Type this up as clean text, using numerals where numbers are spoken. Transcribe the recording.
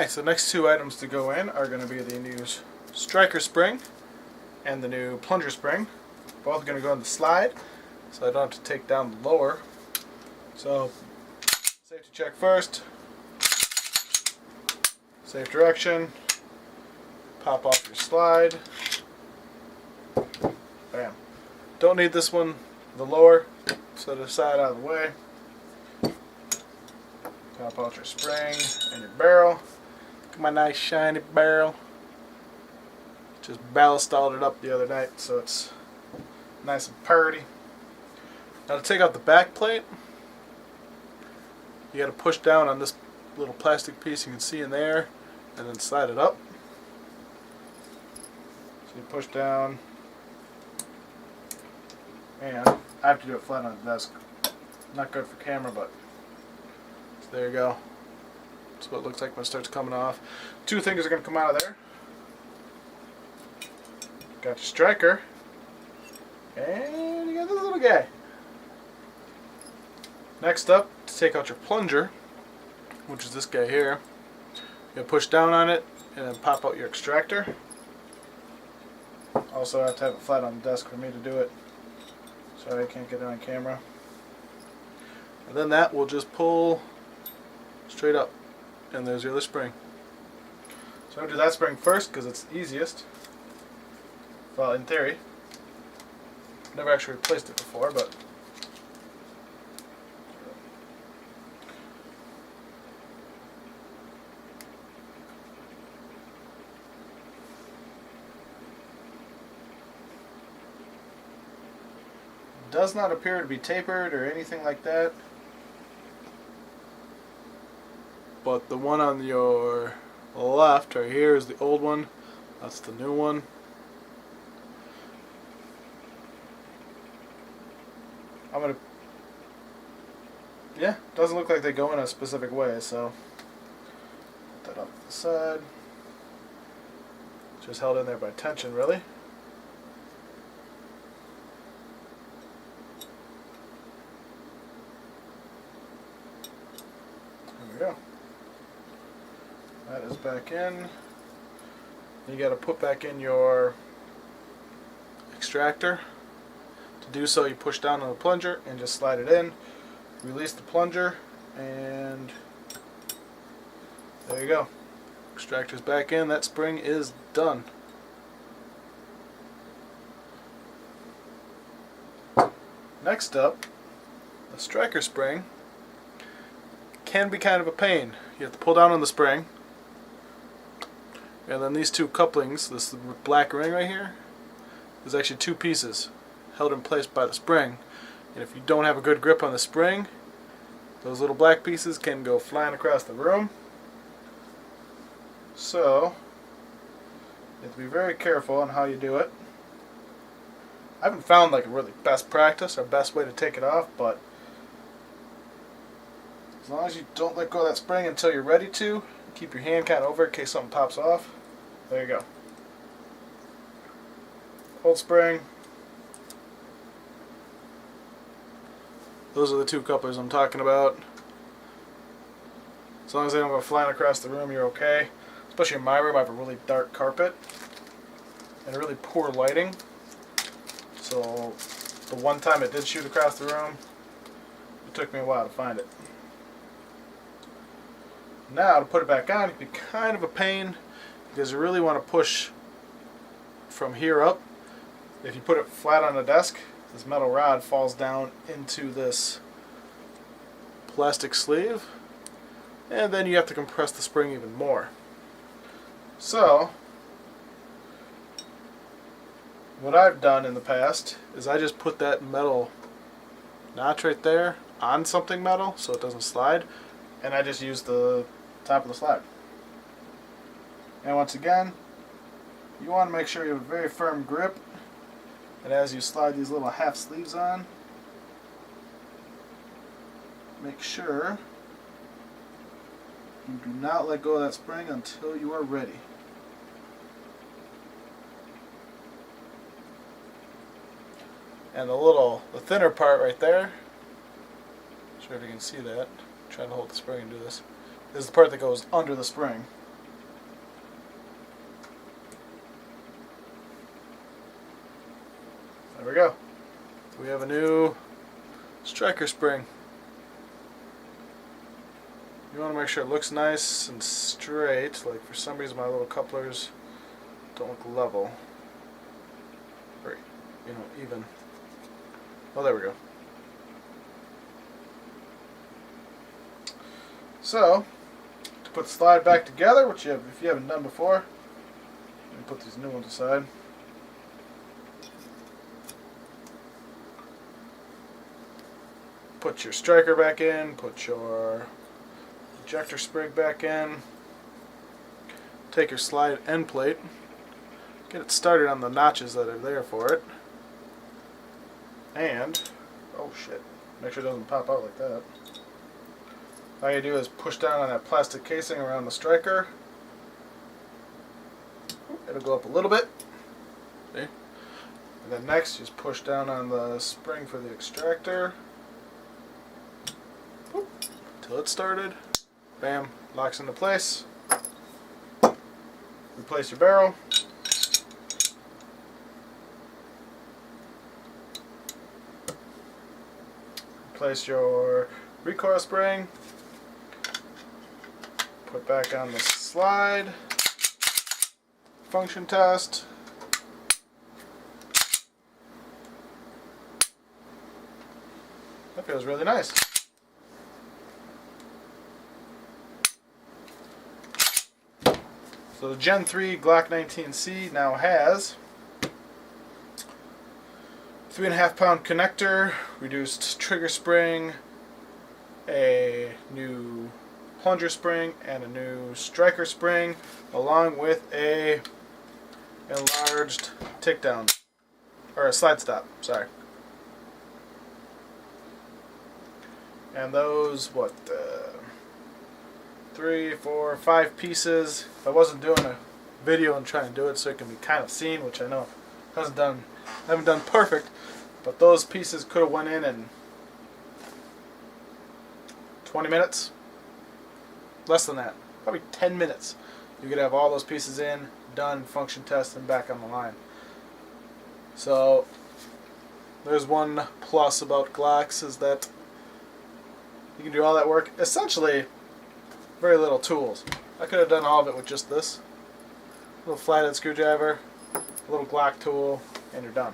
Alright, so the next two items to go in are going to be the new striker spring and the new plunger spring. Both are going to go in the slide, so I don't have to take down the lower. So, safety check first. Safe direction. Pop off your slide. Bam. Don't need this one, the lower, so the side out of the way. Pop out your spring and your barrel. Look at my nice shiny barrel. Just ballastalled it up the other night, so it's nice and purty. Now to take out the back plate, you got to push down on this little plastic piece you can see in there, and then slide it up. So you push down, and I have to do it flat on the desk. Not good for camera, but so there you go. That's what it looks like when it starts coming off. Two things are going to come out of there. Got your striker, and you got this little guy. Next up, to take out your plunger, which is this guy here, you push down on it and then pop out your extractor. Also, I have to have it flat on the desk for me to do it. Sorry, I can't get it on camera. And then that will just pull straight up, and there's your other spring. So I'm going to do that spring first because it's the easiest. Well, in theory. Never actually replaced it before, but does not appear to be tapered or anything like that. But the one on your left right here is the old one. That's the new one. Yeah, doesn't look like they go in a specific way, so put that off to the side. Just held in there by tension, really. There we go. That is back in. You got to put back in your extractor. To do so, you push down on the plunger and just slide it in. Release the plunger, and there you go. Extractor's back in. That spring is done. Next up, the striker spring can be kind of a pain. You have to pull down on the spring, and then these two couplings, this black ring right here, is actually two pieces held in place by the spring. And if you don't have a good grip on the spring, those little black pieces can go flying across the room. So, you have to be very careful on how you do it. I haven't found like a really best practice or best way to take it off, but as long as you don't let go of that spring until you're ready to, keep your hand kind of over it in case something pops off. There you go. Hold spring. Those are the two couplers I'm talking about. As long as they don't go flying across the room, you're okay. Especially in my room, I have a really dark carpet and really poor lighting. So the one time it did shoot across the room, it took me a while to find it. Now to put it back on, it can be kind of a pain because you really want to push from here up. If you put it flat on the desk, this metal rod falls down into this plastic sleeve, and then you have to compress the spring even more. So, what I've done in the past is I just put that metal notch right there on something metal so it doesn't slide, and I just use the top of the slide. And once again, you want to make sure you have a very firm grip. And as you slide these little half sleeves on, make sure you do not let go of that spring until you are ready. And the thinner part right there, not sure if you can see that, I'm trying to hold the spring and do this, is the part that goes under the spring. we go. We have a new striker spring. You want to make sure it looks nice and straight. Like for some reason my little couplers don't look level. Or, even. Oh, there we go. So, to put the slide back together, which if you haven't done before, let me put these new ones aside. Put your striker back in, put your ejector spring back in, take your slide end plate, get it started on the notches that are there for it, and, oh shit, make sure it doesn't pop out like that. All you do is push down on that plastic casing around the striker. It'll go up a little bit. See? And then next, just push down on the spring for the extractor. Until it's started. Bam, locks into place. Replace your barrel. Replace your recoil spring. Put back on the slide. Function test. That feels really nice. So the Gen 3 Glock 19C now has 3.5 pound connector, reduced trigger spring, a new plunger spring, and a new striker spring, along with a enlarged takedown, or a slide stop, sorry. And those, 3, 4, 5 pieces. If I wasn't doing a video and trying to do it so it can be kind of seen, which I know I haven't done perfect, but those pieces could have went in 20 minutes. Less than that, probably 10 minutes. You could have all those pieces in, done, function test, and back on the line. So there's one plus about Glocks, is that you can do all that work. Essentially, very little tools. I could have done all of it with just this. A little flathead screwdriver, a little Glock tool, and you're done.